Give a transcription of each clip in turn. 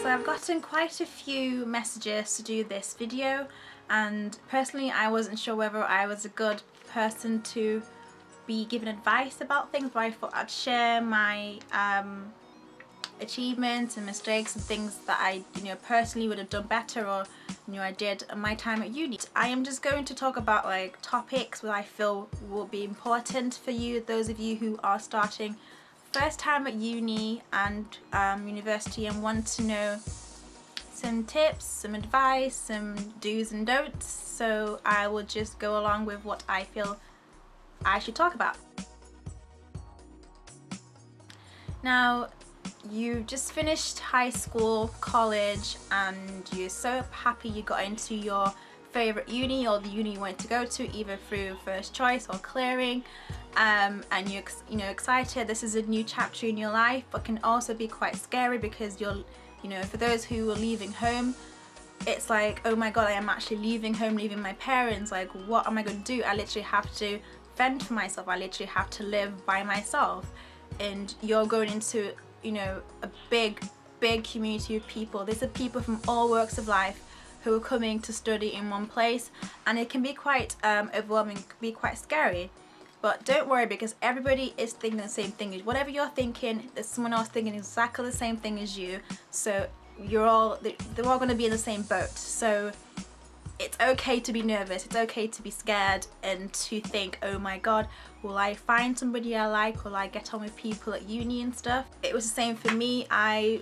So I've gotten quite a few messages to do this video, and personally I wasn't sure whether I was a good person to be giving advice about things, but I thought I'd share my achievements and mistakes and things that I personally would have done better, or I did in my time at uni. I am just going to talk about like topics that I feel will be important for you, those of you who are starting first time at uni and university and want to know some tips, some advice, some do's and don'ts. So I will just go along with what I feel I should talk about. Now, you just finished high school, college, and you're so happy you got into your favourite uni, or the uni you wanted to go to, either through first choice or clearing, and you're excited. This is a new chapter in your life, but can also be quite scary because you're for those who are leaving home, it's like, oh my god, I am actually leaving home, leaving my parents. Like, what am I going to do? I literally have to fend for myself. I literally have to live by myself. And you're going into a big community of people. These are people from all walks of life who are coming to study in one place, and it can be quite overwhelming, can be quite scary. But don't worry, because everybody is thinking the same thing. Whatever you're thinking, there's someone else thinking exactly the same thing as you. So they're all going to be in the same boat. So it's okay to be nervous, it's okay to be scared and to think, oh my god, will I find somebody I like? Will I get on with people at uni and stuff? It was the same for me. I'm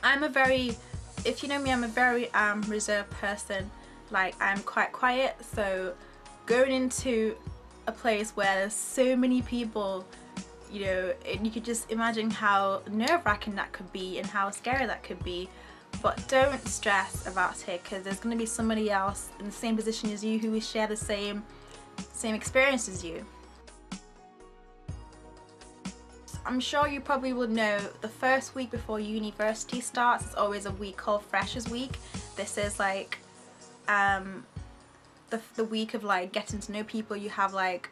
a very, if you know me, I'm a very reserved person. Like, I'm quite quiet, so going into a place where there's so many people, and you could just imagine how nerve-wracking that could be and how scary that could be. But don't stress about it, because there's going to be somebody else in the same position as you who will share the same experience as you. I'm sure you probably would know the first week before university starts is always a week called Freshers Week. This is like the week of like getting to know people. You have like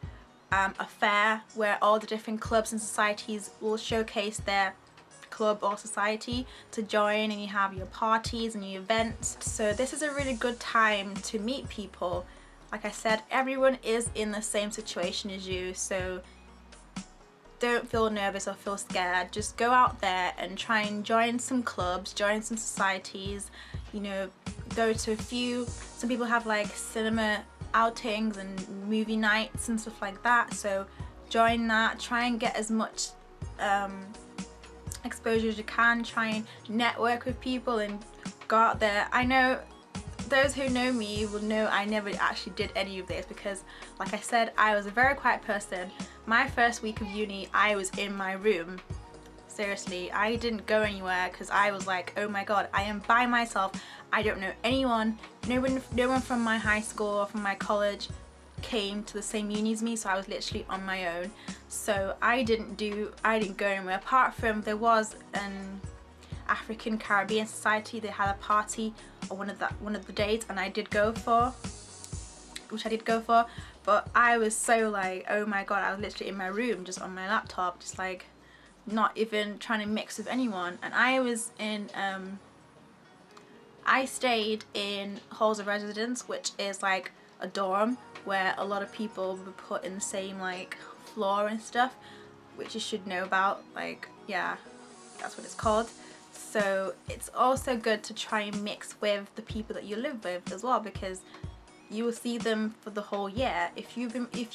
a fair where all the different clubs and societies will showcase their club or society to join, and you have your parties and your events. So this is a really good time to meet people. Like I said, everyone is in the same situation as you, so don't feel nervous or feel scared. Just go out there and try and join some clubs, join some societies, go to a few. Some people have like cinema outings and movie nights and stuff like that, so join that. Try and get as much exposure as you can. Try and network with people and go out there. I know those who know me will know I never actually did any of this, because like I said, I was a very quiet person. My first week of uni, I was in my room. Seriously, I didn't go anywhere because I was like, oh my god, I am by myself. I don't know anyone. No one from my high school or from my college came to the same uni as me, so I was literally on my own. So I didn't go anywhere, apart from there was an African Caribbean society. They had a party on one of the days, and I did go for, but I was so like, oh my god, I was literally in my room just on my laptop, just like not even trying to mix with anyone. And I was in I stayed in halls of residence, which is like a dorm where a lot of people were put in the same like floor and stuff, which you should know about. Like, yeah, that's what it's called. So it's also good to try and mix with the people that you live with as well, because you will see them for the whole year. If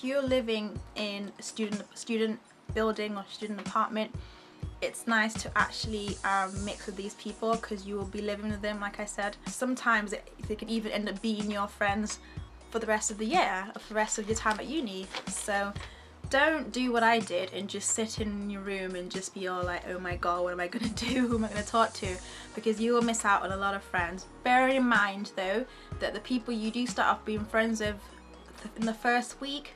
you're living in a student building or student apartment, it's nice to actually mix with these people, because you will be living with them. Like I said, sometimes they can even end up being your friends for the rest of the year, or for the rest of your time at uni. So don't do what I did and just sit in your room and just be all like, oh my god, what am I going to do, who am I going to talk to, because you will miss out on a lot of friends. Bear in mind though that the people you do start off being friends with in the first week,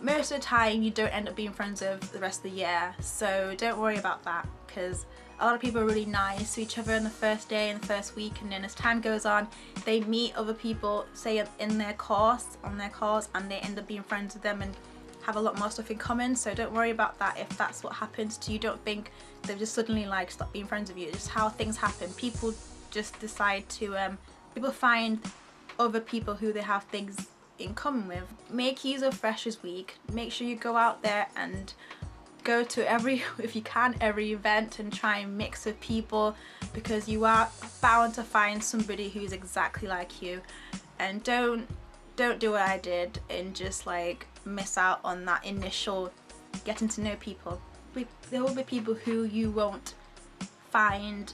most of the time you don't end up being friends with the rest of the year. So don't worry about that, because a lot of people are really nice to each other in the first day and the first week, and then as time goes on they meet other people, say in their course, and they end up being friends with them, and have a lot more stuff in common, so don't worry about that if that's what happens to you. Don't think they've just suddenly like stopped being friends with you. It's just how things happen. People just decide to people find other people who they have things in common with. Make use of Freshers Week. Make sure you go out there and go to if you can, every event, and try and mix with people, because you are bound to find somebody who's exactly like you. And don't do what I did and just like miss out on that initial getting to know people. There will be people who you won't find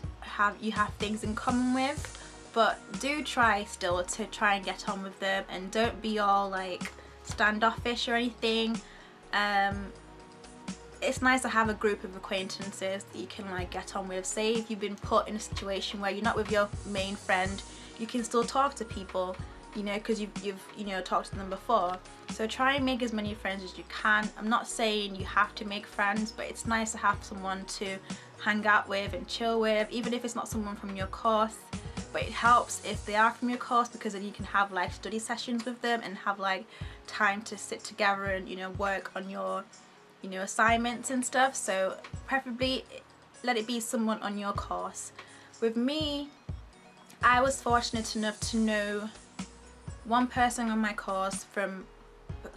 you have things in common with, but do try still to try and get on with them, and don't be all like standoffish or anything. It's nice to have a group of acquaintances that you can like get on with. Say if you've been put in a situation where you're not with your main friend, you can still talk to people, you know, because you've you know, talked to them before. So try and make as many friends as you can. I'm not saying you have to make friends, but it's nice to have someone to hang out with and chill with, even if it's not someone from your course. But it helps if they are from your course, because then you can have like study sessions with them and have like time to sit together and, you know, work on your, you know, assignments and stuff. So preferably let it be someone on your course. With me, I was fortunate enough to know one person on my course from,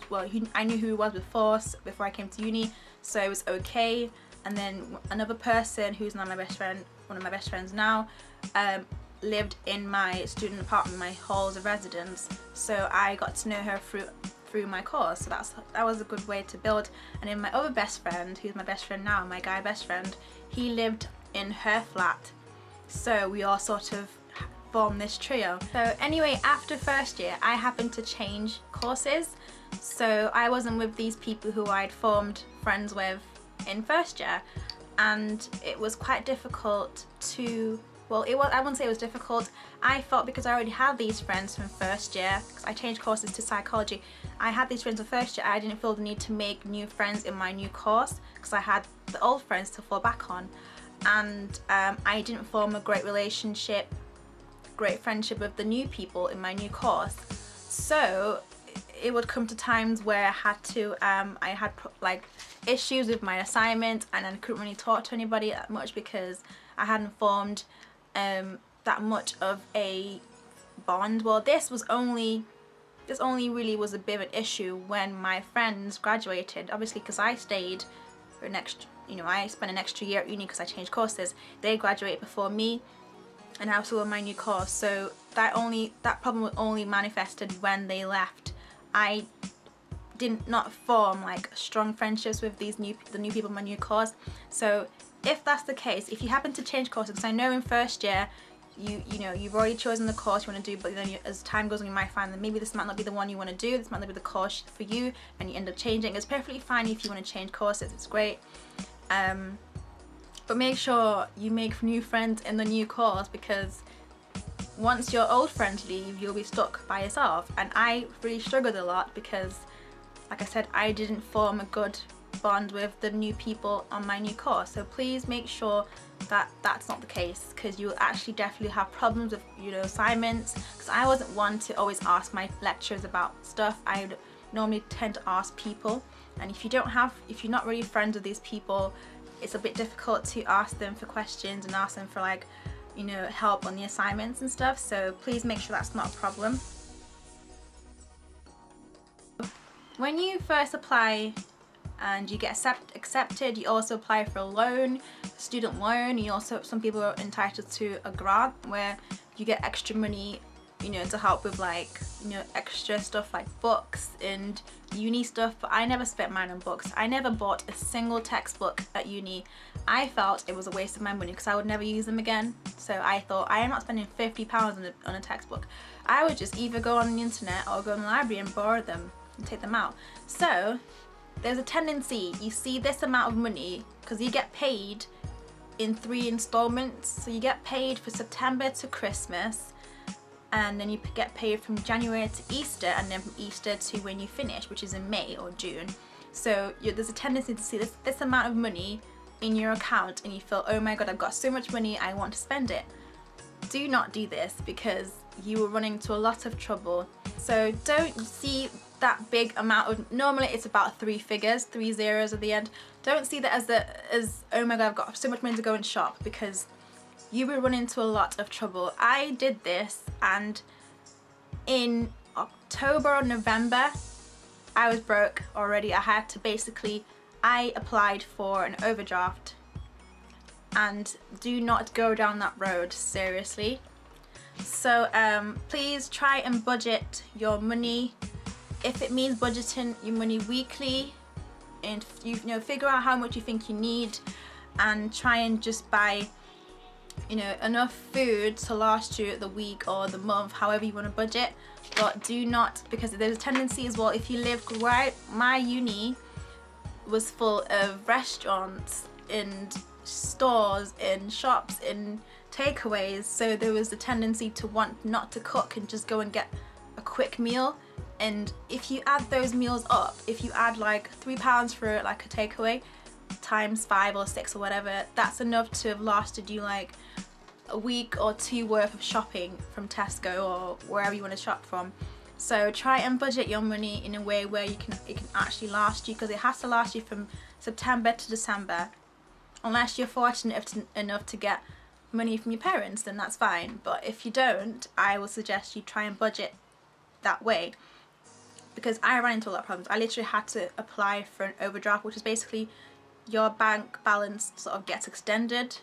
well, I knew who he was before I came to uni, so it was okay. And then another person who's now my best friend, one of my best friends now, lived in my student apartment, my halls of residence, so I got to know her through my course. So that was a good way to build. And then my other best friend, who's my best friend now, my guy best friend, he lived in her flat, so we all sort of formed this trio. So anyway, after first year I happened to change courses, so I wasn't with these people who I'd formed friends with in first year, and it was quite difficult to, well, I wouldn't say it was difficult. I thought, because I already had these friends from first year, because I changed courses to psychology, I had these friends from first year. I didn't feel the need to make new friends in my new course because I had the old friends to fall back on. And I didn't form a great friendship with the new people in my new course. So it would come to times where I had like issues with my assignment, and I couldn't really talk to anybody that much because I hadn't formed that much of a bond. Well, this only really was a bit of an issue when my friends graduated, obviously, because I stayed for I spent an extra year at uni because I changed courses. They graduated before me, and I was still in my new course, so that problem only manifested when they left. I did not form like strong friendships with the new people in my new course. So if that's the case, if you happen to change courses, because I know in first year you've already chosen the course you want to do, but then as time goes on you might find that maybe this might not be the one you want to do, this might not be the course for you, and you end up changing. It's perfectly fine if you want to change courses, it's great. But make sure you make new friends in the new course, because once your old friends leave, you'll be stuck by yourself. And I really struggled a lot because, like I said, I didn't form a good bond with the new people on my new course. So please make sure that that's not the case, because you'll actually definitely have problems with, you know, assignments. Because I wasn't one to always ask my lecturers about stuff. I would normally tend to ask people, and if you're not really friends with these people, it's a bit difficult to ask them for questions and ask them for, like, you know, help on the assignments and stuff. So please make sure that's not a problem. When you first apply and you get accepted, you also apply for a loan, student loan. Some people are entitled to a grant where you get extra money, you know, to help with, like, you know, extra stuff like books and uni stuff. But I never spent mine on books. I never bought a single textbook at uni. I felt it was a waste of my money because I would never use them again. So I thought, I am not spending £50 on a textbook. I would just either go on the internet or go in the library and borrow them and take them out. So there's a tendency, you see this amount of money, because you get paid in 3 installments. So you get paid for September to Christmas, and then you get paid from January to Easter, and then from Easter to when you finish, which is in May or June. So there's a tendency to see this amount of money in your account, and you feel, oh my god, I've got so much money, I want to spend it. Do not do this, because you will run into a lot of trouble. So don't see that big amount of, normally it's about 3 figures, 3 zeros at the end. Don't see that as oh my god, I've got so much money to go and shop, because you will run into a lot of trouble. I did this, and in October or November I was broke already. I applied for an overdraft, and do not go down that road, seriously. So please try and budget your money. If it means budgeting your money weekly, and you know, figure out how much you think you need, and try and just buy, you know, enough food to last you the week or the month, however you want to budget. But do not, because there's a tendency as well, if you live right, my uni was full of restaurants and stores and shops and takeaways, so there was a tendency to want not to cook and just go and get a quick meal. And if you add those meals up, if you add like £3 for like a takeaway times 5 or 6 or whatever, that's enough to have lasted you like a week or 2 worth of shopping from Tesco or wherever you want to shop from. So try and budget your money in a way where it can actually last you, because it has to last you from September to December. Unless you're fortunate enough to get money from your parents, then that's fine. But if you don't, I will suggest you try and budget that way, because I ran into a lot of problems. I literally had to apply for an overdraft, which is basically your bank balance sort of gets extended,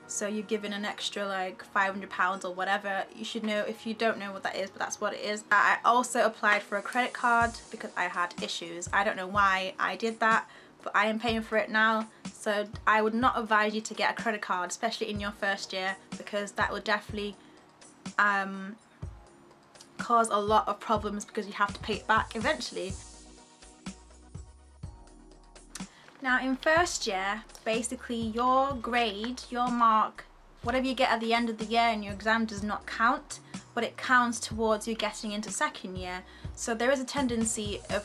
so you're given an extra like £500 or whatever. You should know if you don't know what that is, but that's what it is. I also applied for a credit card because I had issues. I don't know why I did that, but I am paying for it now. So I would not advise you to get a credit card, especially in your first year, because that would definitely cause a lot of problems, because you have to pay it back eventually. Now in first year, basically your grade, your mark, whatever you get at the end of the year in your exam does not count, but it counts towards you getting into second year. So there is a tendency of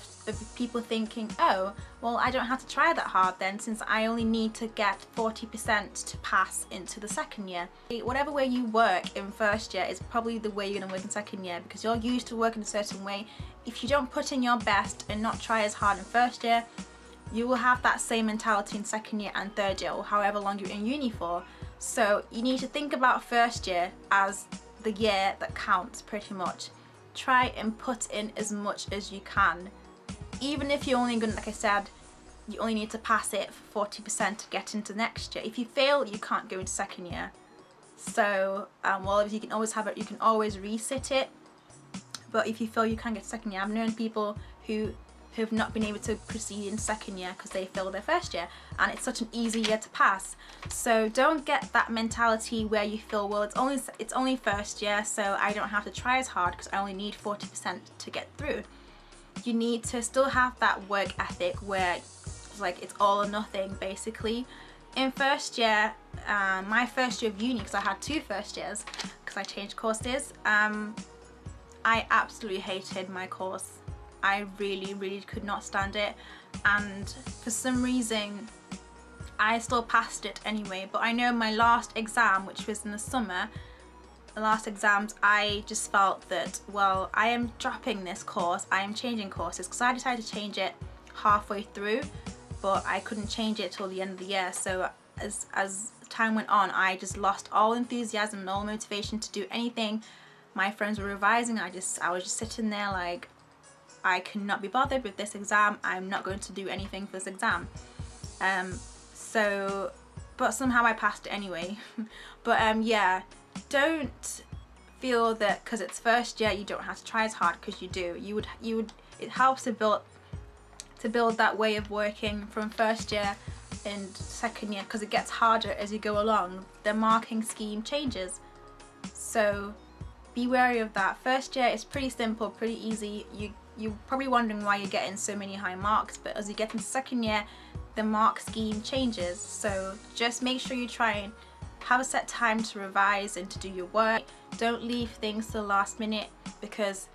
people thinking, oh, well, I don't have to try that hard then, since I only need to get 40% to pass into the second year. Whatever way you work in first year is probably the way you're going to work in second year, because you're used to working a certain way. If you don't put in your best and not try as hard in first year, you will have that same mentality in second year and third year, or however long you're in uni for. So you need to think about first year as the year that counts, pretty much. Try and put in as much as you can. Even if you're only going to, like I said, you only need to pass it for 40% to get into next year. If you fail, you can't go into second year. So, well, you can always have it, you can always resit it. But if you fail, you can get second year. I've known people who have not been able to proceed in second year because they failed their first year, and it's such an easy year to pass. So don't get that mentality where you feel, well, it's only first year, so I don't have to try as hard because I only need 40% to get through. You need to still have that work ethic where it's like it's all or nothing, basically. In first year, my first year of uni, because I had 2 first years because I changed courses, I absolutely hated my course. I really could not stand it, and for some reason I still passed it anyway. But I know my last exam, which was in the summer, the last exams, I just felt that, well, I am dropping this course, I am changing courses, because I decided to change it halfway through, but I couldn't change it till the end of the year. So as time went on, I just lost all enthusiasm and all motivation to do anything. My friends were revising, I was just sitting there like, I cannot be bothered with this exam, I'm not going to do anything for this exam. But somehow I passed it anyway. But yeah, don't feel that because it's first year you don't have to try as hard, because you do. It helps to build that way of working from first year and second year, because it gets harder as you go along. The marking scheme changes. So be wary of that. First year is pretty simple, pretty easy. You're probably wondering why you're getting so many high marks, but as you get into second year, the mark scheme changes. So just make sure you try and have a set time to revise and to do your work. Don't leave things to the last minute, because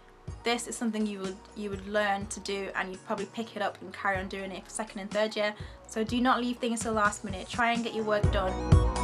this is something you would learn to do, and you'd probably pick it up and carry on doing it for second and third year. So do not leave things to the last minute. Try and get your work done.